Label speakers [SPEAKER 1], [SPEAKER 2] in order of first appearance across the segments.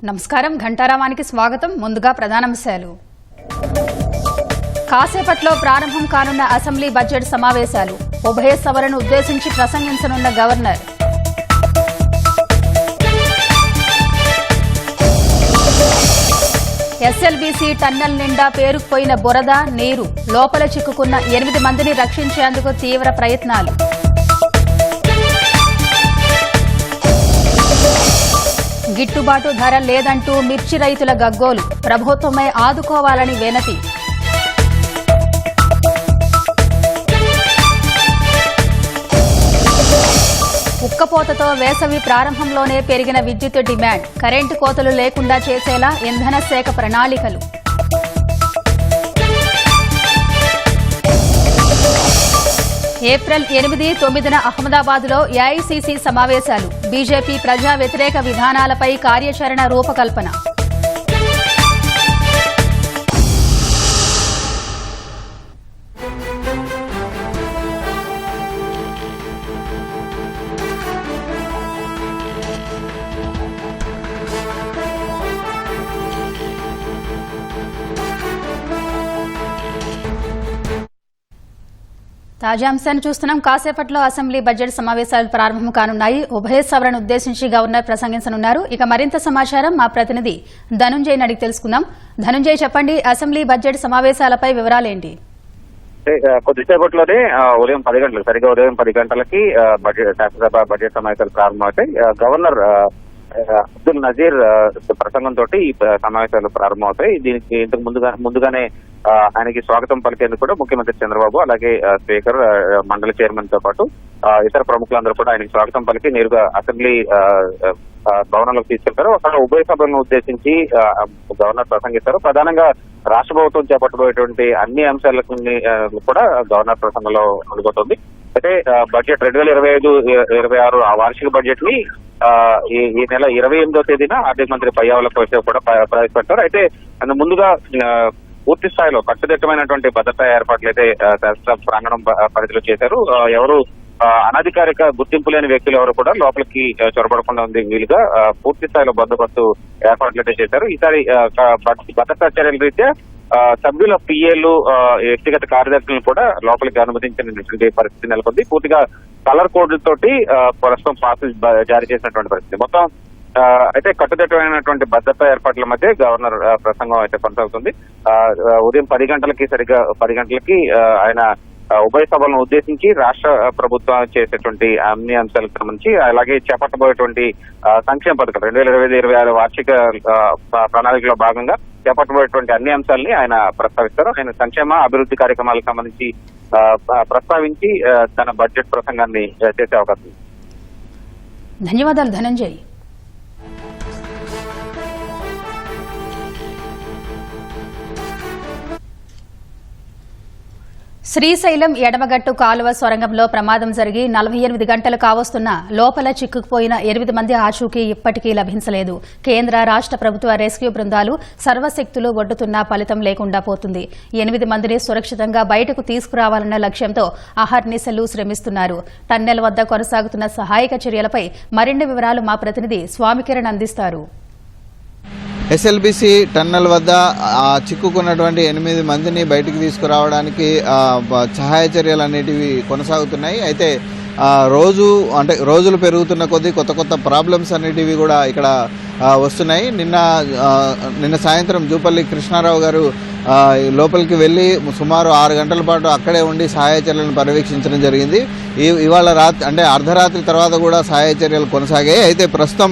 [SPEAKER 1] నమస్కారం ఘంటారావానికి స్వాగతం. ముందుగా ప్రధానాంశాలు. కాసేపట్లో ప్రారంభం కానున్న అసెంబ్లీ బడ్జెట్ సమావేశాలు. ఉభయ సభలను ఉద్దేశించి ప్రసంగించనున్న గవర్నర్. ఎస్ఎల్బీసీ టన్నెల్ నిండా పేరుకుపోయిన బురద, నీరు. లోపల చిక్కుకున్న 8 మందిని రక్షించేందుకు తీవ్ర ప్రయత్నాలు. గిట్టుబాటు ధర లేదంటూ మిర్చి రైతుల గగ్గోలు. ప్రభుత్వమే ఆదుకోవాలని వినతి. ఉక్కపోతతో వేసవి ప్రారంభంలోనే పెరిగిన విద్యుత్ డిమాండ్. కరెంటు కోతలు లేకుండా చేసేలా ఇంధన శాఖ ప్రణాళికలు. ఏప్రిల్ 8, 9న అహ్మదాబాద్లో ఏఐసీసీ సమావేశాలు. బీజేపీ ప్రజా వ్యతిరేక విధానాలపై కార్యాచరణ రూపకల్పన. తాజా అంశాన్ని చూస్తున్నాం. కాసేపట్లో అసెంబ్లీ బడ్జెట్ సమావేశాలు ప్రారంభం కానున్నాయి. ఉభయ సభలను ఉద్దేశించి గవర్నర్ ప్రసంగించనున్నారు. ఇక మరింత సమాచారం మా ప్రతినిధి ధనుంజయ్ అడిగి తెలుసుకుందాం. ధనుంజయ్, చెప్పండి, అసెంబ్లీ బడ్జెట్ సమావేశాలపై వివరాలేంటి?
[SPEAKER 2] కొద్దిసేపట్లోనే ఉదయం 10 గంటలకు సరిగ్గా ఉదయం 10 గంటలకి శాసనసభ బడ్జెట్ సమావేశాలు ప్రారంభమవుతాయి. గవర్నర్ అబ్దుల్ నజీర్ ప్రసంగంతో ఈ సమావేశాలు ప్రారంభమవుతాయి. దీనికి ఇంతకు ముందుగానే ఆయనకి స్వాగతం పలికేందుకు కూడా ముఖ్యమంత్రి చంద్రబాబు, అలాగే స్పీకర్, మండలి చైర్మన్ తో పాటు ఇతర ప్రముఖులందరూ కూడా ఆయనకి స్వాగతం పలికి నేరుగా అసెంబ్లీ భవనంలోకి తీసుకెళ్తారు. అక్కడ ఉభయ సభలను ఉద్దేశించి గవర్నర్ ప్రసంగిస్తారు. ప్రధానంగా రాష్ట్ర ప్రభుత్వం చేపట్టబోయేటువంటి అన్ని అంశాలకు కూడా గవర్నర్ ప్రసంగంలో ఉండబోతోంది. అయితే బడ్జెట్ 2025-26 ఆ వార్షిక బడ్జెట్ ని ఈ నెల 28వ తేదీన ఆర్థిక మంత్రి పయ్యావుల కేశవ్ కూడా ప్రవేశపెడతారు. అయితే ముందుగా పూర్తి స్థాయిలో కట్టుదిట్టమైనటువంటి భద్రతా ఏర్పాట్లు అయితే శాసన ప్రాంగణం పరిధిలో చేశారు. ఎవరు అనధికారిక గుర్తింపు లేని వ్యక్తులు ఎవరు కూడా లోపలికి చొరబడకుండా ఉంది వీలుగా పూర్తి స్థాయిలో బందోబస్తు ఏర్పాట్లు అయితే చేశారు. ఈసారి భద్రతా చర్యల రీత్యా సభ్యుల పిఏలు, వ్యక్తిగత కార్యదర్శులను కూడా లోపలికి అనుమతించినటువంటి పరిస్థితి నెలకొంది. పూర్తిగా కలర్ కోడ్ తోటి ప్రస్తుతం పాసులు జారీ చేసినటువంటి పరిస్థితి. మొత్తం అయితే కట్టుదిట్టమైనటువంటి భద్రతా ఏర్పాట్ల మధ్య గవర్నర్ ప్రసంగం అయితే కొనసాగుతుంది. ఉదయం 10 గంటలకి సరిగ్గా 10 గంటలకి ఆయన ఉభయ సభలను ఉద్దేశించి రాష్ట్ర ప్రభుత్వం చేసేటువంటి అన్ని అంశాలకు సంబంధించి, అలాగే చేపట్టబోయేటువంటి సంక్షేమ పథకాలు 2025-26 వార్షిక ప్రణాళికలో భాగంగా చేపట్టబోయేటువంటి అన్ని అంశాలని ఆయన ప్రస్తావిస్తారు. ఆయన సంక్షేమ అభివృద్ధి కార్యక్రమాలకు సంబంధించి ప్రస్తావించి తన బడ్జెట్ ప్రసంగాన్ని చేసే అవకాశం ఉంది.
[SPEAKER 1] ధన్యవాదాలు ధనంజయ్. శ్రీశైలం ఎడమగట్టు కాలువ సొరంగంలో ప్రమాదం జరిగి 48 గంటలు కావస్తున్నా లోపల చిక్కుకుపోయిన 8 మంది ఆచూకీ ఇప్పటికీ లభించలేదు. కేంద్ర, రాష్ట్ర ప్రభుత్వ రెస్క్యూ బృందాలు సర్వశక్తులు ఒడ్డుతున్నా ఫలితం లేకుండా పోతుంది. 8 మందిని సురక్షితంగా బయటకు తీసుకురావాలన్న లక్ష్యంతో అహర్నిశలు శ్రమిస్తున్నారు. టన్నెల్ వద్ద కొనసాగుతున్న సహాయక చర్యలపై మరిన్ని వివరాలు మా ప్రతినిధి స్వామికిరణ్ అందిస్తారు.
[SPEAKER 3] ఎస్ఎల్బీసీ టన్నెల్ వద్ద చిక్కుకున్నటువంటి 8 మందిని బయటికి తీసుకురావడానికి సహాయ చర్యలు అనేటివి కొనసాగుతున్నాయి. అయితే రోజులు పెరుగుతున్న కొద్దీ కొత్త ప్రాబ్లమ్స్ అనేటివి కూడా ఇక్కడ వస్తున్నాయి. నిన్న సాయంత్రం జూపల్లి కృష్ణారావు గారు లోపలికి వెళ్లి సుమారు 6 గంటల పాటు అక్కడే ఉండి సహాయ చర్యలను పర్యవేక్షించడం జరిగింది. ఇవాళ అర్ధరాత్రి తర్వాత కూడా సహాయ చర్యలు కొనసాగాయి. అయితే ప్రస్తుతం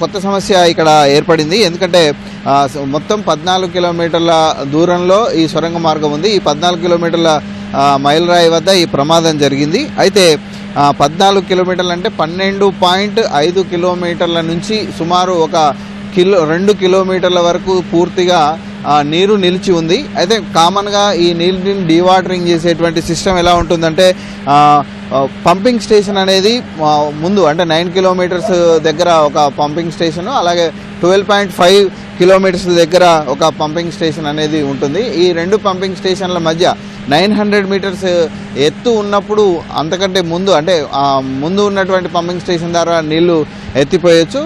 [SPEAKER 3] కొత్త సమస్య ఇక్కడ ఏర్పడింది. ఎందుకంటే మొత్తం 14 కిలోమీటర్ల దూరంలో ఈ సొరంగ మార్గం ఉంది. ఈ 14 కిలోమీటర్ల మైలురాయి వద్ద ఈ ప్రమాదం జరిగింది. అయితే 14 కిలోమీటర్లు అంటే 12.5 కిలోమీటర్ల నుంచి సుమారు 2 కిలోమీటర్ల వరకు పూర్తిగా నీరు నిలిచి ఉంది. అయితే కామన్గా ఈ నీటిని డీవాటరింగ్ చేసేటువంటి సిస్టమ్ ఎలా ఉంటుందంటే పంపింగ్ స్టేషన్ అనేది ముందు అంటే 9 కిలోమీటర్స్ దగ్గర ఒక పంపింగ్ స్టేషన్, అలాగే 12.5 కిలోమీటర్స్ దగ్గర ఒక పంపింగ్ స్టేషన్ అనేది ఉంటుంది. ఈ 2 పంపింగ్ స్టేషన్ల మధ్య 900 మీటర్స్ ఎత్తు ఉన్నప్పుడు అంతకంటే ముందు అంటే ముందు ఉన్నటువంటి పంపింగ్ స్టేషన్ ద్వారా నీళ్లు ఎత్తిపోయొచ్చు.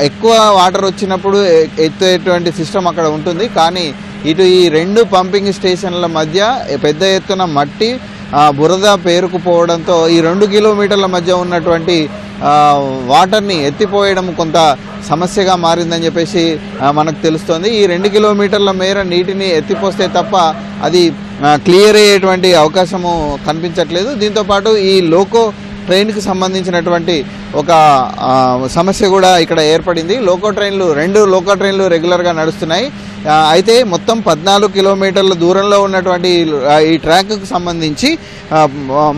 [SPEAKER 3] ఎక్కువ వాటర్ వచ్చినప్పుడు ఎత్తేటువంటి సిస్టమ్ అక్కడ ఉంటుంది. కానీ ఇటు ఈ 2 పంపింగ్ స్టేషన్ల మధ్య పెద్ద ఎత్తున మట్టి బురద పేరుకుపోవడంతో ఈ 2 కిలోమీటర్ల మధ్య ఉన్నటువంటి వాటర్ని ఎత్తిపోయడం కొంత సమస్యగా మారిందని చెప్పేసి మనకు తెలుస్తోంది. ఈ 2 కిలోమీటర్ల మేర నీటిని ఎత్తిపోస్తే తప్ప అది క్లియర్ అయ్యేటువంటి అవకాశము కనిపించట్లేదు. దీంతోపాటు ఈ లోకో ట్రైన్కి సంబంధించినటువంటి ఒక సమస్య కూడా ఇక్కడ ఏర్పడింది. 2 లోకో ట్రైన్లు రెగ్యులర్గా నడుస్తున్నాయి. అయితే మొత్తం 14 కిలోమీటర్ల దూరంలో ఉన్నటువంటి ఈ ట్రాక్కు సంబంధించి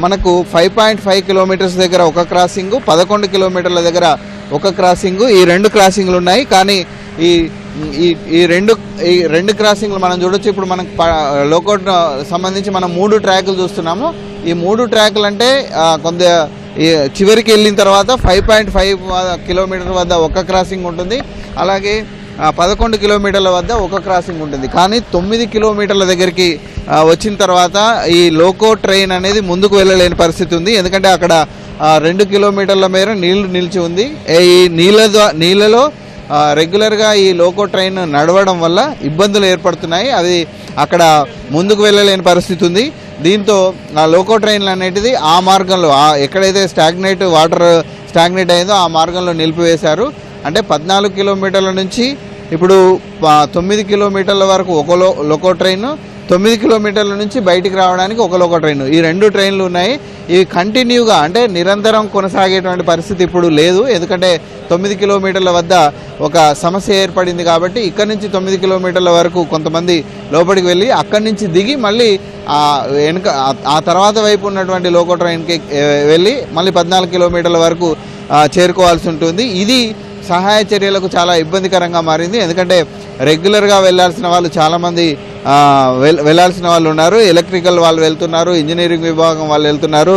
[SPEAKER 3] మనకు 5.5 కిలోమీటర్స్ దగ్గర ఒక క్రాసింగ్, 11 కిలోమీటర్ల దగ్గర ఒక క్రాసింగ్, ఈ 2 క్రాసింగ్లు ఉన్నాయి. కానీ ఈ రెండు క్రాసింగ్లు మనం చూడొచ్చు. ఇప్పుడు మనకు లోకో సంబంధించి మనం 3 ట్రాకులు చూస్తున్నాము. ఈ 3 ట్రాకులు అంటే కొంత చివరికి వెళ్ళిన తర్వాత 5.5 కిలోమీటర్ వద్ద ఒక క్రాసింగ్ ఉంటుంది, అలాగే 11 కిలోమీటర్ల వద్ద ఒక క్రాసింగ్ ఉంటుంది. కానీ 9 కిలోమీటర్ల దగ్గరికి వచ్చిన తర్వాత ఈ లోకో ట్రైన్ అనేది ముందుకు వెళ్ళలేని పరిస్థితి ఉంది. ఎందుకంటే అక్కడ 2 కిలోమీటర్ల మేర నీళ్లు నిలిచి ఉంది. ఈ నీళ్ళలో రెగ్యులర్గా ఈ లోకో ట్రైన్ నడవడం వల్ల ఇబ్బందులు ఏర్పడుతున్నాయి. అది అక్కడ ముందుకు వెళ్ళలేని పరిస్థితి ఉంది. దీంతో ఆ లోకో ట్రైన్లు అనేటిది ఆ మార్గంలో ఎక్కడైతే వాటర్ స్టాగ్నేట్ అయిందో ఆ మార్గంలో నిలిపివేశారు. అంటే 14 కిలోమీటర్ల నుంచి ఇప్పుడు 9 కిలోమీటర్ల వరకు ఒక లోకో ట్రైన్, 9 కిలోమీటర్ల నుంచి బయటికి రావడానికి ఒక లోకో ట్రైన్, ఈ 2 ట్రైన్లు ఉన్నాయి. ఇవి కంటిన్యూగా అంటే నిరంతరం కొనసాగేటువంటి పరిస్థితి ఇప్పుడు లేదు. ఎందుకంటే 9 కిలోమీటర్ల వద్ద ఒక సమస్య ఏర్పడింది కాబట్టి ఇక్కడ నుంచి 9 కిలోమీటర్ల వరకు కొంతమంది లోపలికి వెళ్ళి అక్కడి నుంచి దిగి మళ్ళీ ఆ తర్వాత వైపు ఉన్నటువంటి లోకో ట్రైన్కి వెళ్ళి మళ్ళీ 14 కిలోమీటర్ల వరకు చేరుకోవాల్సి ఉంటుంది. ఇది సహాయ చర్యలకు చాలా ఇబ్బందికరంగా మారింది. ఎందుకంటే రెగ్యులర్గా వెళ్లాల్సిన వాళ్ళు చాలామంది వెళ్లాల్సిన వాళ్ళు ఉన్నారు. ఎలక్ట్రికల్ వాళ్ళు వెళ్తున్నారు, ఇంజనీరింగ్ విభాగం వాళ్ళు వెళ్తున్నారు,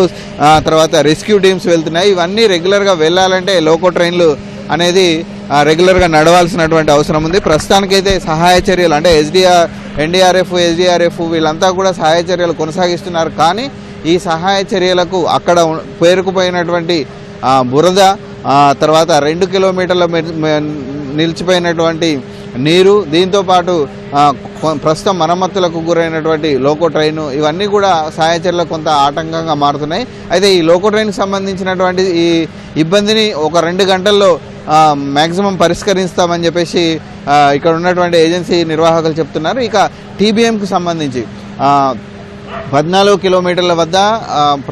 [SPEAKER 3] తర్వాత రెస్క్యూ టీమ్స్ వెళ్తున్నాయి. ఇవన్నీ రెగ్యులర్గా వెళ్ళాలంటే లోకో ట్రైన్లు అనేది రెగ్యులర్గా నడవాల్సినటువంటి అవసరం ఉంది. ప్రస్తుతానికైతే సహాయ చర్యలు అంటే ఎన్డీఆర్ఎఫ్, ఎస్డీఆర్ఎఫ్ వీళ్ళంతా కూడా సహాయ చర్యలు కొనసాగిస్తున్నారు. కానీ ఈ సహాయ చర్యలకు అక్కడ పేరుకుపోయినటువంటి బురద, తర్వాత 2 కిలోమీటర్ల నిలిచిపోయినటువంటి నీరు, దీంతోపాటు ప్రస్తుతం మరమ్మతులకు గురైనటువంటి లోకో ట్రైను, ఇవన్నీ కూడా సహాయ చర్యలకు కొంత ఆటంకంగా మారుతున్నాయి. అయితే ఈ లోకో ట్రైన్కి సంబంధించినటువంటి ఈ ఇబ్బందిని ఒక 2 గంటల్లో మ్యాక్సిమం పరిష్కరిస్తామని చెప్పేసి ఇక్కడ ఉన్నటువంటి ఏజెన్సీ నిర్వాహకులు చెప్తున్నారు. ఇక టీబీఎంకి సంబంధించి 14 కిలోమీటర్ల వద్ద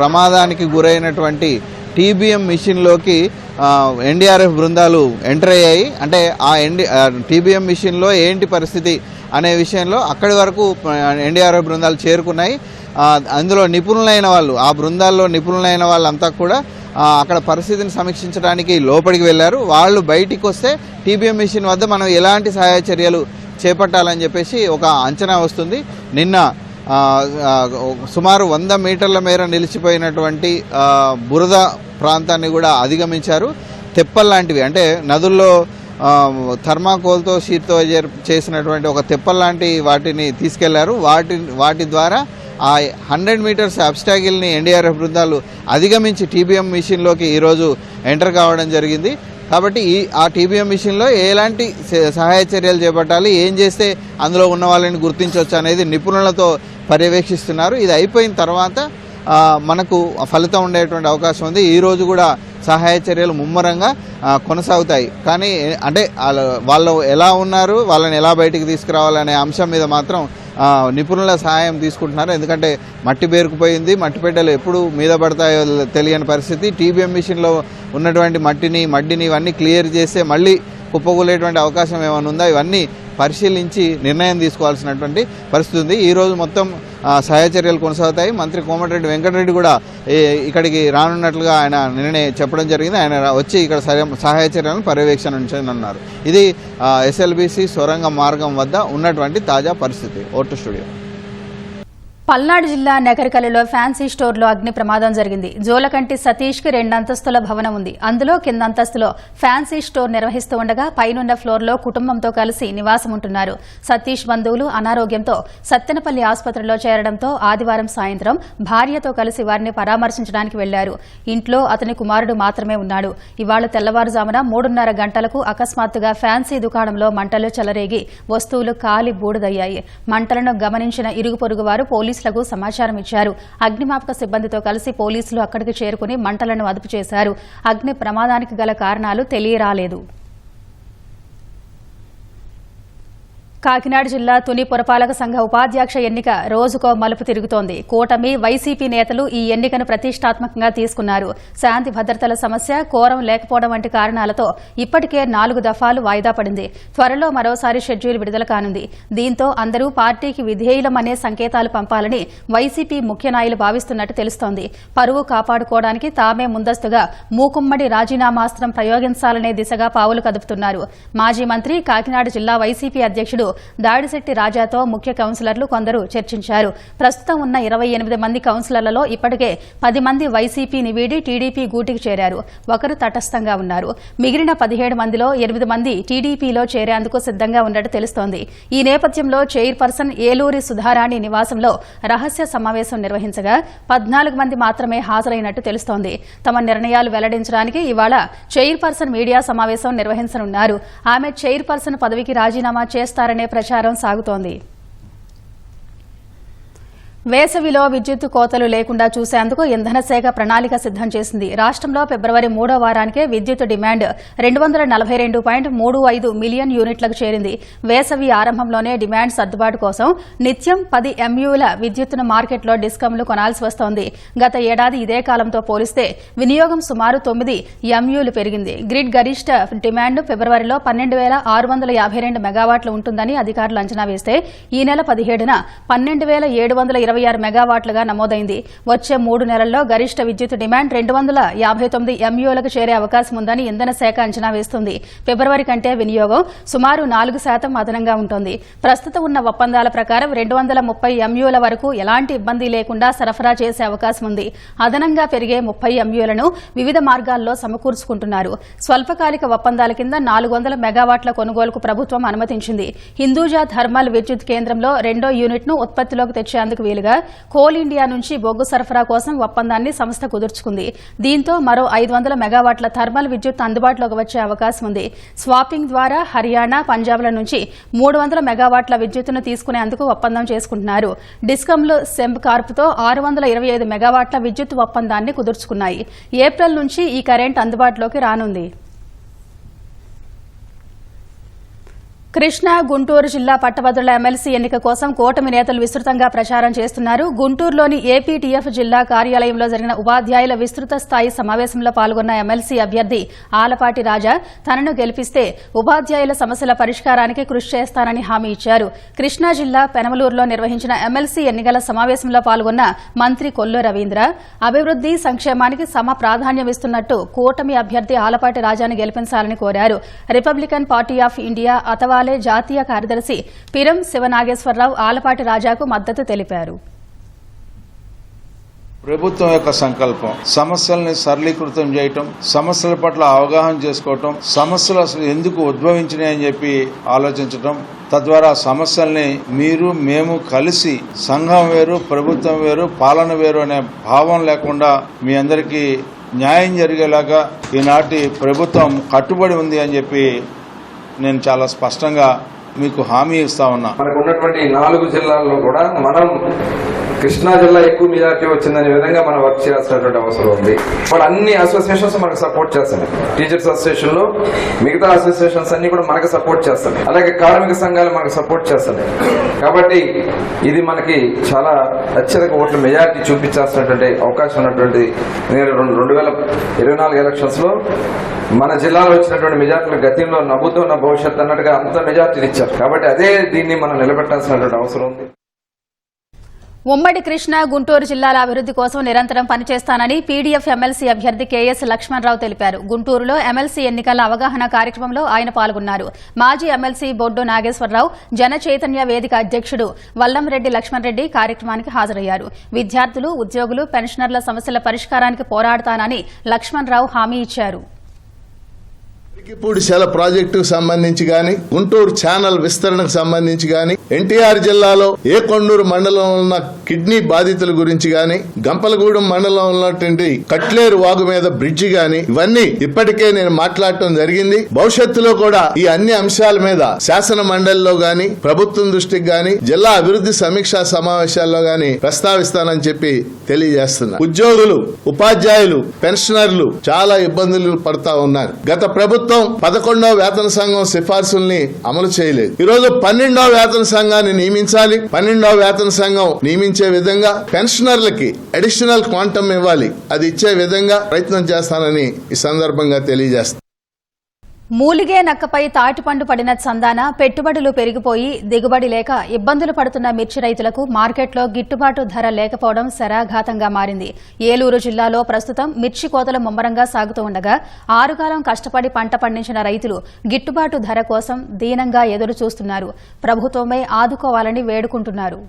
[SPEAKER 3] ప్రమాదానికి గురైనటువంటి టీబీఎం మిషన్లోకి ఎన్డీఆర్ఎఫ్ బృందాలు ఎంటర్ అయ్యాయి. అంటే టీబీఎం మిషన్లో ఏంటి పరిస్థితి అనే విషయంలో అక్కడి వరకు ఎన్డీఆర్ఎఫ్ బృందాలు చేరుకున్నాయి. అందులో నిపుణులైన వాళ్ళు, ఆ బృందాల్లో నిపుణులైన వాళ్ళంతా కూడా అక్కడ పరిస్థితిని సమీక్షించడానికి లోపలికి వెళ్ళారు. వాళ్ళు బయటికి వస్తే టీబీఎం మిషన్ వద్ద మనం ఎలాంటి సహాయ చర్యలు చేపట్టాలని చెప్పేసి ఒక అంచనా వస్తుంది. నిన్న సుమారు 100 మీటర్ల మేర నిలిచిపోయినటువంటి బురద ప్రాంతాన్ని కూడా అధిగమించారు. తెప్పల్లాంటివి అంటే నదుల్లో థర్మాకోల్తో షీట్తో చేసినటువంటి ఒక తెప్పల్లాంటి వాటిని తీసుకెళ్లారు. వాటి ద్వారా ఆ 100 మీటర్స్ అబ్స్టాకిల్ని ఎన్డీఆర్ఎఫ్ బృందాలు అధిగమించి టీబీఎం మిషన్లోకి ఈరోజు ఎంటర్ కావడం జరిగింది. కాబట్టి ఆ టీబీఎం మిషన్లో ఎలాంటి సహాయ చర్యలు చేపట్టాలి, ఏం చేస్తే అందులో ఉన్న వాళ్ళని గుర్తించవచ్చు అనేది నిపుణులతో పర్యవేక్షిస్తున్నారు. ఇది అయిపోయిన తర్వాత మనకు ఫలితం ఉండేటువంటి అవకాశం ఉంది. ఈరోజు కూడా సహాయ చర్యలు ముమ్మరంగా కొనసాగుతాయి. కానీ అంటే వాళ్ళు ఎలా ఉన్నారు, వాళ్ళని ఎలా బయటికి తీసుకురావాలనే అంశం మీద మాత్రం నిపుణుల సహాయం తీసుకుంటున్నారు. ఎందుకంటే మట్టి పేరుకుపోయింది, మట్టి పెట్టెలు ఎప్పుడు మీద పడతాయో తెలియని పరిస్థితి. టీబీఎం మిషన్లో ఉన్నటువంటి మడ్డిని ఇవన్నీ క్లియర్ చేస్తే మళ్ళీ కుప్పకూలేటువంటి అవకాశం ఏమైనా ఉందా, ఇవన్నీ పరిశీలించి నిర్ణయం తీసుకోవాల్సినటువంటి పరిస్థితి ఉంది. ఈరోజు మొత్తం సహాయ చర్యలు కొనసాగుతాయి. మంత్రి కోమటిరెడ్డి వెంకటరెడ్డి కూడా ఇక్కడికి రానున్నట్లుగా ఆయన నిన్ననే చెప్పడం జరిగింది. ఆయన వచ్చి ఇక్కడ సహాయ చర్యలను పర్యవేక్షించనున్నారు. ఇది ఎస్ఎల్బీసీ సొరంగ మార్గం వద్ద ఉన్నటువంటి తాజా పరిస్థితి. Vote studio.
[SPEAKER 1] పల్నాడు జిల్లా నగరికల్లులో ఫ్యాన్సీ స్టోర్లో అగ్ని ప్రమాదం జరిగింది. జోలకంటి సతీష్ కి 2 అంతస్తుల భవనం ఉంది. అందులో కింద అంతస్తులో ఫ్యాన్సీ స్టోర్ నిర్వహిస్తూ ఉండగా పైనున్న ఫ్లోర్లో కుటుంబంతో కలిసి నివాసం ఉంటున్నారు. సతీష్ బంధువులు అనారోగ్యంతో సత్తెనపల్లి ఆసుపత్రిలో చేరడంతో ఆదివారం సాయంత్రం భార్యతో కలిసి వారిని పరామర్శించడానికి వెళ్లారు. ఇంట్లో అతని కుమారుడు మాత్రమే ఉన్నాడు. ఇవాళ తెల్లవారుజామున 3:30 గంటలకు అకస్మాత్తుగా ఫ్యాన్సీ దుకాణంలో మంటలు చెలరేగి వస్తువులు కాలి బూడిదయ్యాయి. మంటలను గమనించిన ఇరుగు పొరుగు వారు పోలీసులకు సమాచారం ఇచ్చారు. అగ్నిమాపక సిబ్బందితో కలిసి పోలీసులు అక్కడికి చేరుకుని మంటలను అదుపు చేశారు. అగ్ని ప్రమాదానికి గల కారణాలు తెలియరాలేదు. కాకినాడ జిల్లా తుని పురపాలక సంఘ ఉపాధ్యక్ష ఎన్నిక రోజుకో మలుపు తిరుగుతోంది. కూటమి, వైసీపీ నేతలు ఈ ఎన్నికను ప్రతిష్టాత్మకంగా తీసుకున్నారు. శాంతి భద్రతల సమస్య, కోరం లేకపోవడం వంటి కారణాలతో ఇప్పటికే 4 దఫాలు వాయిదా పడింది. త్వరలో మరోసారి షెడ్యూల్ విడుదల కానుంది. దీంతో అందరూ పార్టీకి విధేయులమనే సంకేతాలు పంపాలని వైసీపీ ముఖ్య నాయకులు భావిస్తున్నట్టు తెలుస్తోంది. పరువు కాపాడుకోవడానికి తామే ముందస్తుగా మూకుమ్మడి రాజీనామాస్త్రం ప్రయోగించాలనే దిశగా పావులు కదుపుతున్నారు. మాజీ మంత్రి, కాకినాడ జిల్లా వైసీపీ అధ్యక్షుడు దాడిశెట్టి రాజాతో ముఖ్య కౌన్సిలర్లు కొందరు చర్చించారు. ప్రస్తుతం ఉన్న 28 మంది కౌన్సిలర్లలో ఇప్పటికే 10 మంది వైసీపీని వీడి టీడీపీ గూటికి చేరారు. ఒకరు తటస్థంగా ఉన్నారు. మిగిలిన 17 మందిలో 8 మంది టీడీపీలో చేరేందుకు సిద్దంగా ఉన్నట్టు తెలుస్తోంది. ఈ నేపథ్యంలో చైర్పర్సన్ ఏలూరి సుధారాణి నివాసంలో రహస్య సమావేశం నిర్వహించగా 14 మంది మాత్రమే హాజరైనట్టు తెలుస్తోంది. తమ నిర్ణయాలు వెల్లడించడానికి ఇవాళ చైర్పర్సన్ మీడియా సమావేశం నిర్వహించనున్నారు. ఆమె చైర్పర్సన్ పదవికి రాజీనామా చేస్తారనే ప్రచారం సాగుతోంది. వేసవిలో విద్యుత్ కోతలు లేకుండా చూసేందుకు ఇంధన శాఖ ప్రణాళిక సిద్దం చేసింది. రాష్ట్రంలో ఫిబ్రవరి 3వ వారానికే విద్యుత్ డిమాండ్ 242.35 మిలియన్ యూనిట్లకు చేరింది. వేసవి ఆరంభంలోనే డిమాండ్ సర్దుబాటు కోసం నిత్యం 10 MUల విద్యుత్తును మార్కెట్లో డిస్కంలు కొనాల్సి వస్తోంది. గత ఏడాది ఇదే కాలంతో పోలిస్తే వినియోగం సుమారు 9 MUలు పెరిగింది. గ్రిడ్ గరిష్ట డిమాండ్ ఫిబ్రవరిలో 12,652 మెగావాట్లు ఉంటుందని అధికారులు అంచనా వేస్తే ఈ నెల 17న 12,726 మెగావాట్లుగా నమోదైంది. వచ్చే 3 నెలల్లో గరిష్ట విద్యుత్ డిమాండ్ 259 MUలకు చేరే అవకాశం ఉందని ఇంధన శాఖ అంచనా వేస్తుంది. ఫిబ్రవరి కంటే వినియోగం సుమారు 4% అదనంగా ఉంటుంది. ప్రస్తుతం ఉన్న ఒప్పందాల ప్రకారం 230 MUల వరకు ఎలాంటి ఇబ్బంది లేకుండా సరఫరా చేసే అవకాశం ఉంది. అదనంగా పెరిగే 30 MUలను వివిధ మార్గాల్లో సమకూర్చుకుంటున్నారు. స్వల్పకాలిక ఒప్పందాల కింద 400 మెగావాట్ల కొనుగోలుకు ప్రభుత్వం అనుమతించింది. హిందూజా థర్మల్ విద్యుత్ కేంద్రంలో 2వ యూనిట్ను ఉత్పత్తిలోకి తెచ్చేందుకు వీలుగా కోల్ ఇండియా నుంచి బొగ్గు సరఫరా కోసం ఒప్పందాన్ని సంస్థ కుదుర్చుకుంది. దీంతో మరో 500 మెగావాట్ల థర్మల్ విద్యుత్ అందుబాటులోకి వచ్చే అవకాశం ఉంది. స్వాపింగ్ ద్వారా హర్యానా, పంజాబ్ల నుంచి 300 మెగావాట్ల విద్యుత్తును తీసుకునేందుకు ఒప్పందం చేసుకుంటున్నారు. డిస్కంలు సెంబ్ కార్పుతో 625 మెగావాట్ల విద్యుత్ ఒప్పందాన్ని కుదుర్చుకున్నాయి. ఏప్రిల్ నుంచి ఈ కరెంట్ అందుబాటులోకి రానుంది. కృష్ణా, గుంటూరు జిల్లా పట్టభద్రుల ఎమ్మెల్సీ ఎన్నిక కోసం కూటమి నేతలు విస్తృతంగా ప్రచారం చేస్తున్నారు. గుంటూరులోని ఏపీటీఎఫ్ జిల్లా కార్యాలయంలో జరిగిన ఉపాధ్యాయుల విస్తృత స్థాయి సమావేశంలో పాల్గొన్న ఎమ్మెల్సీ అభ్యర్థి ఆలపాటి రాజా తనను గెలిపిస్తే ఉపాధ్యాయుల సమస్యల పరిష్కారానికి కృషి చేస్తానని హామీ ఇచ్చారు. కృష్ణా జిల్లా పెనమలూరులో నిర్వహించిన ఎమ్మెల్సీ ఎన్నికల సమావేశంలో పాల్గొన్న మంత్రి కొల్లు రవీంద్ర అభివృద్ది, సంక్షేమానికి సమ ప్రాధాన్యమిస్తున్నట్టు కూటమి అభ్యర్థి ఆలపాటి రాజాను గెలిపించాలని కోరారు. రిపబ్లికన్ పార్టీ ఆఫ్ ఇండియా అతవా జాతీయ కార్యదర్శి పిరం శివనాగేశ్వరరావు ఆలపాటి రాజాకు మద్దతు తెలిపారు.
[SPEAKER 4] ప్రభుత్వం యొక్క సంకల్పం సమస్యల్ని సరళీకృతం చేయటం, సమస్యల పట్ల అవగాహన చేసుకోవటం, సమస్యలు అసలు ఎందుకు ఉద్భవించినాయని చెప్పి ఆలోచించటం, తద్వారా సమస్యల్ని మీరు మేము కలిసి సంఘం వేరు, ప్రభుత్వం వేరు, పాలన వేరు అనే భావం లేకుండా మీ అందరికీ న్యాయం జరిగేలాగా ఈనాటి ప్రభుత్వం కట్టుబడి ఉంది అని చెప్పి నేను చాలా స్పష్టంగా మీకు హామీ ఇస్తా ఉన్నా.
[SPEAKER 5] మనకు ఉన్నటువంటి 4 జిల్లాల్లో కూడా మనం కృష్ణా జిల్లా ఎక్కువ మెజార్టీ వచ్చిందనే విధంగా మనం వర్క్ చేయాల్సినటువంటి అవసరం ఉంది. వాళ్ళు అన్ని అసోసియేషన్స్ మనకు సపోర్ట్ చేస్తాయి. టీచర్స్ అసోసియేషన్ లో మిగతా అసోసియేషన్స్ అన్ని కూడా మనకు సపోర్ట్ చేస్తాయి. అలాగే కార్మిక సంఘాలు మనకు సపోర్ట్ చేస్తాయి. కాబట్టి ఇది మనకి చాలా అత్యధిక ఓట్ల మెజార్టీ చూపించాల్సినటువంటి అవకాశం ఉన్నటువంటి 2024 ఎలక్షన్స్ లో మన జిల్లాలో వచ్చినటువంటి మెజార్టీలు గతంలో నవ్వుతున్న భవిష్యత్ అన్నట్టుగా అంత మెజార్టీని ఇచ్చారు. కాబట్టి అదే దీన్ని మనం నిలబెట్టాల్సినటువంటి అవసరం ఉంది.
[SPEAKER 1] ఉమ్మడి కృష్ణా గుంటూరు జిల్లాల అభివృద్ది కోసం నిరంతరం పనిచేస్తానని పీడీఎఫ్ ఎమ్మెల్సీ అభ్యర్థి కేఎస్ లక్ష్మణరావు తెలిపారు. గుంటూరులో ఎమ్మెల్సీ ఎన్నికల అవగాహన కార్యక్రమంలో ఆయన పాల్గొన్నారు. మాజీ ఎమ్మెల్సీ బొడ్డు నాగేశ్వరరావు, జన చైతన్య వేదిక అధ్యక్షుడు వల్లంరెడ్డి లక్ష్మణరెడ్డి కార్యక్రమానికి హాజరయ్యారు. విద్యార్థులు, ఉద్యోగులు, పెన్షనర్ల సమస్యల పరిష్కారానికి పోరాడతానని లక్ష్మణరావు హామీ ఇచ్చారు.
[SPEAKER 6] పూడిశాల ప్రాజెక్టుకు సంబంధించి గాని, గుంటూరు ఛానల్ విస్తరణకు సంబంధించి గాని, ఎన్టీఆర్ జిల్లాలో ఏకొండూరు మండలంలో ఉన్న కిడ్నీ బాధితుల గురించి గాని, గంపలగూడెం మండలంలో ఉన్నటువంటి కట్లేరు వాగు మీద బ్రిడ్జి గాని, ఇవన్నీ ఇప్పటికే నేను మాట్లాడటం జరిగింది. భవిష్యత్తులో కూడా ఈ అన్ని అంశాల మీద శాసన మండలిలో గాని, ప్రభుత్వం దృష్టికి గాని, జిల్లా అభివృద్ధి సమీక్షా సమావేశాల్లో గాని ప్రస్తావిస్తానని చెప్పి తెలియజేస్తున్నా. ఉద్యోగులు, ఉపాధ్యాయులు, పెన్షనర్లు చాలా ఇబ్బందులు పడతా ఉన్నారు. గత ప్రభుత్వం 11వ వేతన సంఘం సిఫార్సుల్ని అమలు చేయలేదు. ఈరోజు 12వ వేతన సంఘాన్ని నియమించాలి. 12వ వేతన సంఘం నియమించే విధంగా పెన్షనర్లకి అడిషనల్ క్వాంటమ్ ఇవ్వాలి. అది ఇచ్చే విధంగా ప్రయత్నం చేస్తానని ఈ సందర్భంగా తెలియజేస్తాను.
[SPEAKER 1] మూలిగే నక్కపై తాటిపండు పడిన చందాన పెట్టుబడులు పెరిగిపోయి దిగుబడి లేక ఇబ్బందులు పడుతున్న మిర్చి రైతులకు మార్కెట్లో గిట్టుబాటు ధర లేకపోవడం శరాఘాతంగా మారింది. ఏలూరు జిల్లాలో ప్రస్తుతం మిర్చి కోతలు ముమ్మరంగా సాగుతూ ఉండగా 6 కాలం కష్టపడి పంట పండించిన రైతులు గిట్టుబాటు ధర కోసం దీనంగా ఎదురు చూస్తున్నారు. ప్రభుత్వమే ఆదుకోవాలని వేడుకుంటున్నారు.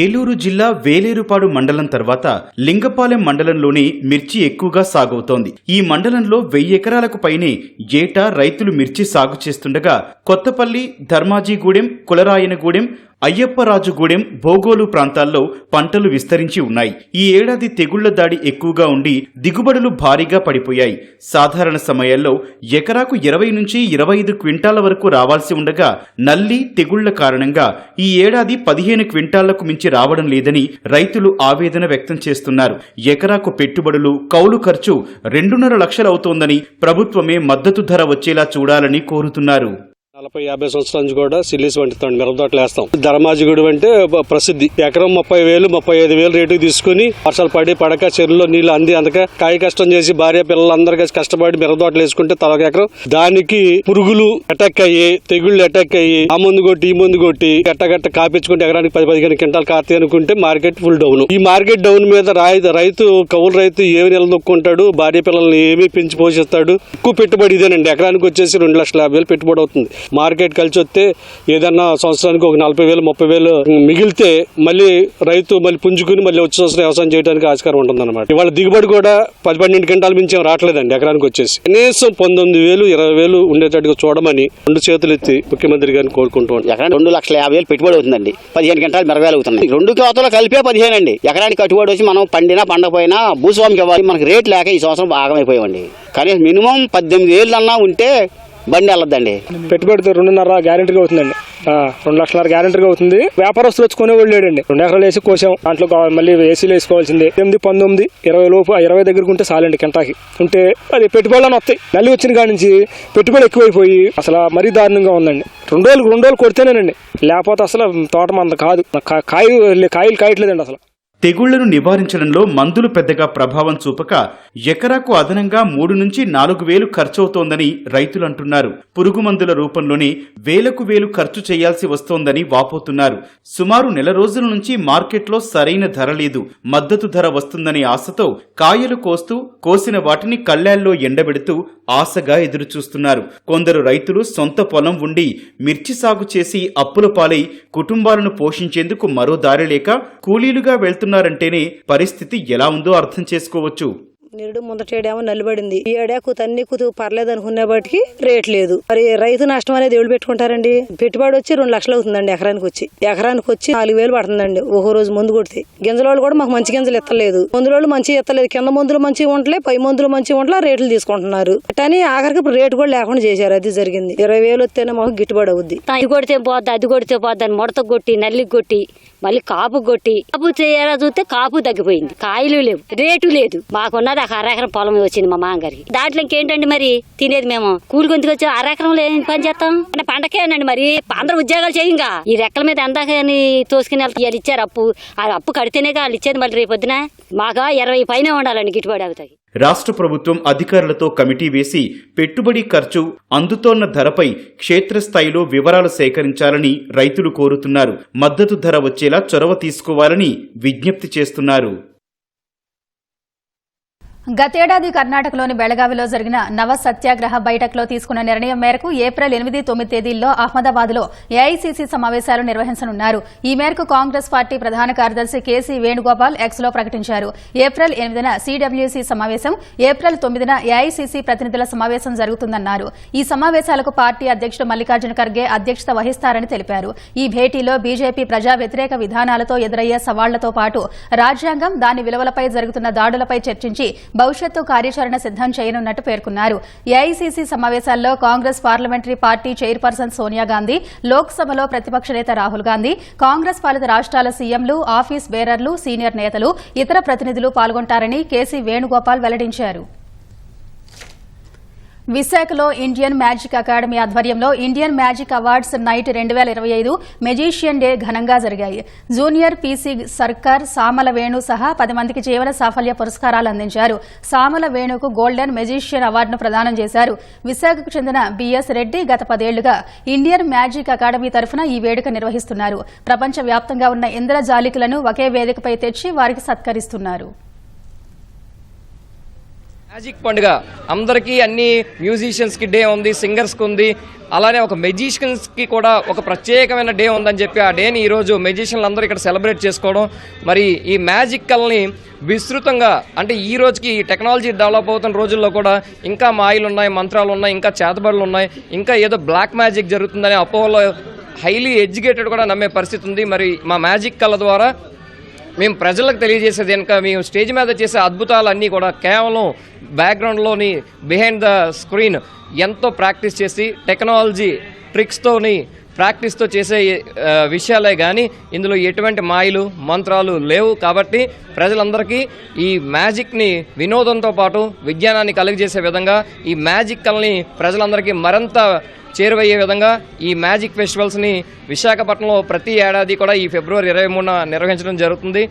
[SPEAKER 7] ఏలూరు జిల్లా వేలేరుపాడు మండలం తర్వాత లింగపాలెం మండలంలోని మిర్చి ఎక్కువగా సాగవుతోంది. ఈ మండలంలో 1000 ఎకరాలకు పైనే ఏటా రైతులు మిర్చి సాగు చేస్తుండగా కొత్తపల్లి, ధర్మాజీగూడెం, కులరాయనగూడెం, అయ్యప్పరాజుగూడెం, భోగోలు ప్రాంతాల్లో పంటలు విస్తరించి ఉన్నాయి. ఈ ఏడాది తెగుళ్ల దాడి ఎక్కువగా ఉండి దిగుబడులు భారీగా పడిపోయాయి. సాధారణ సమయాల్లో ఎకరాకు 20 నుంచి 25 క్వింటాల వరకు రావాల్సి ఉండగా నల్లి, తెగుళ్ల కారణంగా ఈ ఏడాది 15 క్వింటాళ్లకు మించి రావడం లేదని రైతులు ఆవేదన వ్యక్తం చేస్తున్నారు. ఎకరాకు పెట్టుబడులు, కౌలు ఖర్చు 2.5 లక్షలు అవుతోందని ప్రభుత్వమే మద్దతు ధర వచ్చేలా చూడాలని కోరుతున్నారు.
[SPEAKER 8] 40-50 సంవత్సరాల నుంచి కూడా సిల్లీస్ వండుతాం, మిరపతోటలు వేస్తాం. ధర్మాజిగూడు అంటే ప్రసిద్ధి. ఎకరం 30,000-35,000 రేటుకు తీసుకుని వర్షాలు పడి పడక చెరువులో నీళ్లు అందక కాయ కష్టం చేసి భార్య పిల్లలందరూ కలిసి కష్టపడి మిరపతోటలు వేసుకుంటే తలొక ఎకరం దానికి పురుగులు అటాక్ అయ్యి, తెగుళ్లు అటాక్ అయ్యి, ఆ ముందు కొట్టి ఈ ముందు కొట్టి గట్ట కాపించుకుంటే ఎకరానికి 10-15 క్వింటాలు కాస్తాయి అనుకుంటే మార్కెట్ ఫుల్ డౌన్. ఈ మార్కెట్ డౌన్ మీద కౌలు రైతు ఏమి నిలదొక్కుంటాడు, భార్య పిల్లల్ని ఏమి పెంచి పోషిస్తాడు. ఎక్కువ పెట్టుబడి ఇదేనండి. ఎకరానికి వచ్చేసి 2,50,000 పెట్టుబడి అవుతుంది. మార్కెట్ కలిసి వస్తే ఏదన్నా సంవత్సరానికి ఒక 40,000-30,000 మిగిలితే మళ్ళీ రైతు పుంజుకుని మళ్ళీ వచ్చే సంవత్సరం వ్యవసాయం చేయడానికి ఆస్కారం ఉంటుందన్నమాట. ఇవాళ దిగుబడి కూడా 10-12 క్వింటాల మించి రావట్లేదండి. ఎకరానికి వచ్చేసి కనీసం 19,000-20,000 ఉండేటట్టుగా చూడమని 2 చేతులు ఎత్తి ముఖ్యమంత్రి గారిని కోరుకుంటూ ఉంటాం.
[SPEAKER 9] ఎకరానికి 2,50,000 పెట్టుబడి అవుతుందండి. 15 క్వింటాలు మిరపకాయలు అవుతున్నాయి. 2 కోతలు కలిపే 15 అండి. ఎకరానికి కట్టుబడి వచ్చి మనం పండినా పండకపోయినా భూస్వామికి ఇవ్వాలి. మనకి రేట్ లేక ఈ సంవత్సరం భాగమైపోయామండి. కానీ మినిమం 18,000 అన్నా ఉంటే బండి వెళ్ళొద్దండి.
[SPEAKER 10] పెట్టుబడి 2.5 గ్యారెంటీగా అవుతుందండి. 2,00,000 గ్యారెంటీగా అవుతుంది. వ్యాపారస్తులు వచ్చి కొనేవాళ్ళు లేడండి. 2 ఎకరాలు వేసి కోసాం. దాంట్లో మళ్ళీ ఏసీలు వేసుకోవాల్సిందే. 8, 19, 20 లోపు 20 దగ్గరకు ఉంటే చాలండి. కింటాకి ఉంటే అది పెట్టుబడులను వస్తాయి. నల్లి వచ్చిన కాడి నుంచి పెట్టుబడి ఎక్కువైపోయి అసలు మరీ దారుణంగా ఉందండి. 2 రోజులు కొడితేనేనండి, లేకపోతే అసలు తోట మంద కాదు. కాయలు కాయట్లేదండి. అసలు
[SPEAKER 7] తెగుళ్లను నివారించడంలో మందులు పెద్దగా ప్రభావం చూపక ఎకరాకు అదనంగా 3 నుంచి 4,000 ఖర్చవుతోందని రైతులు అంటున్నారు. పురుగు మందుల రూపంలోనే వేలకు ఖర్చు చేయాల్సి వస్తోందని వాపోతున్నారు. సుమారు నెల రోజుల నుంచి మార్కెట్లో సరైన ధర లేదు. మద్దతు ధర వస్తుందనే ఆశతో కాయలు కోసిన వాటిని కళ్లాల్లో ఎండబెడుతూ ఆశగా ఎదురుచూస్తున్నారు. కొందరు రైతులు సొంత పొలం ఉండి మిర్చి సాగు చేసి అప్పుల పాలై కుటుంబాలను పోషించేందుకు మరో దారి లేక కూలీలుగా వెళ్తున్నారంటేనే పరిస్థితి ఎలా ఉందో అర్థం చేసుకోవచ్చు.
[SPEAKER 11] నిరుడు ముందటేడేమో నల్లబడింది. ఈ ఏడాకు తన్నికు పర్లేదు అనుకునే బట్టికి రేట్ లేదు. మరి రైతు నష్టం అనేది ఎవరు పెట్టుకుంటారండి? పెట్టుబడి వచ్చి 2 లక్షలు అవుతుందండి. ఎకరానికి వచ్చి 4,000 పడుతుందండి. ఒక రోజు మందు కొడితే. గింజల వాళ్ళు కూడా మాకు మంచి గింజలు ఎత్తలేదు. మందుల వాళ్ళు మంచిగా ఎత్తలేదు. కింద మందులు మంచిగా ఉండలే, పై మందులు మంచిగా ఉండలే, రేట్లు తీసుకుంటున్నారు. కానీ ఆఖరికి ఇప్పుడు రేటు కూడా లేకుండా చేశారు. అది జరిగింది. 20,000 వస్తేనే మాకు గిట్టుబడి అవుద్ది.
[SPEAKER 12] ఇది కొడితే పోద్ది, అది కొడితే పోద్ది అని ముడత కొట్టి, నల్లికి కొట్టి, మళ్ళీ కాపు కొట్టి, కాపు చేయాలా చూస్తే కాపు తగ్గిపోయింది. కాయలు లేవు, రేటు లేదు. మాకున్నది 1/2 ఎకరం పొలం వచ్చింది మా మామగారికి. దాంట్లో ఇంకేంటండి మరి తినేది? మేము కూలి గొంతుకు వచ్చి 1/2 ఎకరంలో ఏం పని చేస్తాం అంటే పండకేనండి. మరి అందరూ ఉద్యోగాలు చేయంగా ఈ రెక్కల మీద ఎందాక తోసుకుని వాళ్ళు ఇచ్చారు అప్పు. ఆ అప్పు కడితేనే వాళ్ళు ఇచ్చేది. మళ్ళీ రేపొద్దున మాకు 20 పైన ఉండాలండి గిట్టుబడి అవుతాయి.
[SPEAKER 7] రాష్ట్ర ప్రభుత్వం అధికారులతో కమిటీ వేసి పెట్టుబడి ఖర్చు, అందుతోన్న ధరపై క్షేత్రస్థాయిలో వివరాలు సేకరించాలని రైతులు కోరుతున్నారు. మద్దతు ధర వచ్చేలా చొరవ తీసుకోవాలని విజ్ఞప్తి చేస్తున్నారు.
[SPEAKER 1] గతేడాది కర్ణాటకలోని బెళగావిలో జరిగిన నవ సత్యాగ్రహ బైఠక్లో తీసుకున్న నిర్ణయం మేరకు ఏప్రిల్ 8, 9 తేదీల్లో అహ్మదాబాద్లో ఏఐసీసీ సమావేశాలు నిర్వహించనున్నారు. ఈ మేరకు కాంగ్రెస్ పార్టీ ప్రధాన కార్యదర్శి కేసీ వేణుగోపాల్ ఎక్స్లో ప్రకటించారు. ఏప్రిల్ 8న సీడబ్ల్యూసీ సమావేశం, ఏప్రిల్ 9న ఏఐసీసీ ప్రతినిధుల సమావేశం జరుగుతుందన్నారు. ఈ సమావేశాలకు పార్టీ అధ్యక్షుడు మల్లికార్జున ఖర్గే అధ్యక్షత వహిస్తారని తెలిపారు. ఈ భేటీలో బీజేపీ ప్రజా వ్యతిరేక విధానాలతో ఎదురయ్యే సవాళ్లతో పాటు రాజ్యాంగం, దాని విలువలపై జరుగుతున్న దాడులపై చర్చించి భవిష్యత్తు కార్యాచరణ సిద్దం చేయనున్నట్టు పేర్కొన్నారు. ఏఐసీసీ సమావేశాల్లో Congress parliamentary party chairperson Sonia Gandhi, లోక్సభలో ప్రతిపక్ష నేత రాహుల్ గాంధీ, కాంగ్రెస్ పాలిత రాష్ట్రాల సీఎంలు, ఆఫీస్ బేరర్లు, సీనియర్ నేతలు, ఇతర ప్రతినిధులు పాల్గొంటారని కేసీ వేణుగోపాల్ వెల్లడించారు. విశాఖలో ఇండియన్ మ్యాజిక్ అకాడమీ ఆధ్వర్యంలో Indian magic awards night 2025 magician day ఘనంగా జరిగాయి. జూనియర్ పీసీ సర్కార్, సామల వేణు సహా 10 మందికి జీవన సాఫల్య పురస్కారాలు అందించారు. సామల వేణుకు గోల్డెన్ మెజీషియన్ అవార్డును ప్రదానం చేశారు. విశాఖకు చెందిన బిఎస్ రెడ్డి గత 10 ఏళ్లుగా ఇండియన్ మ్యాజిక్ అకాడమీ తరఫున ఈ వేడుక నిర్వహిస్తున్నారు. ప్రపంచ వ్యాప్తంగా ఉన్న ఇంద్రజాలికులను ఒకే వేదికపై తెచ్చి వారికి సత్కరిస్తున్నారు.
[SPEAKER 13] మ్యాజిక్ పండుగ అందరికీ, అన్ని మ్యూజిషియన్స్కి డే ఉంది, సింగర్స్కి ఉంది, అలానే ఒక మెజిషియన్స్కి కూడా ఒక ప్రత్యేకమైన డే ఉందని చెప్పి ఆ డేని ఈరోజు మెజిషియన్లు అందరూ ఇక్కడ సెలబ్రేట్ చేసుకోవడం, మరి ఈ మ్యాజిక్ కల్ని విస్తృతంగా, అంటే ఈ రోజుకి ఈ టెక్నాలజీ డెవలప్ అవుతున్న రోజుల్లో కూడా ఇంకా మాయలు ఉన్నాయి, మంత్రాలు ఉన్నాయి, ఇంకా చేతబడులు ఉన్నాయి, ఇంకా ఏదో బ్లాక్ మ్యాజిక్ జరుగుతుందనే అపోహలో హైలీ ఎడ్యుకేటెడ్ కూడా నమ్మే పరిస్థితి ఉంది. మరి మా మ్యాజిక్ కళ ద్వారా మేము ప్రజలకు తెలియజేసేది కనుక మేము స్టేజ్ మీద చేసే అద్భుతాలన్నీ కూడా కేవలం బ్యాక్గ్రౌండ్లోని బిహైండ్ ద స్క్రీన్ ఎంతో ప్రాక్టీస్ చేసి టెక్నాలజీ ట్రిక్స్తోని ప్రాక్టీస్తో చేసే విషయాలే కానీ ఇందులో ఎటువంటి మాయలు మంత్రాలు లేవు. కాబట్టి ప్రజలందరికీ ఈ మ్యాజిక్ని వినోదంతో పాటు విజ్ఞానాన్ని కలిగజేసే విధంగా ఈ మ్యాజిక్ కల్ని ప్రజలందరికీ మరింత చేరువయ్యే విధంగా ఈ మ్యాజిక్ ఫెస్టివల్స్ని విశాఖపట్నంలో ప్రతి ఏడాది కూడా ఈ ఫిబ్రవరి 23న నిర్వహించడం జరుగుతుంది.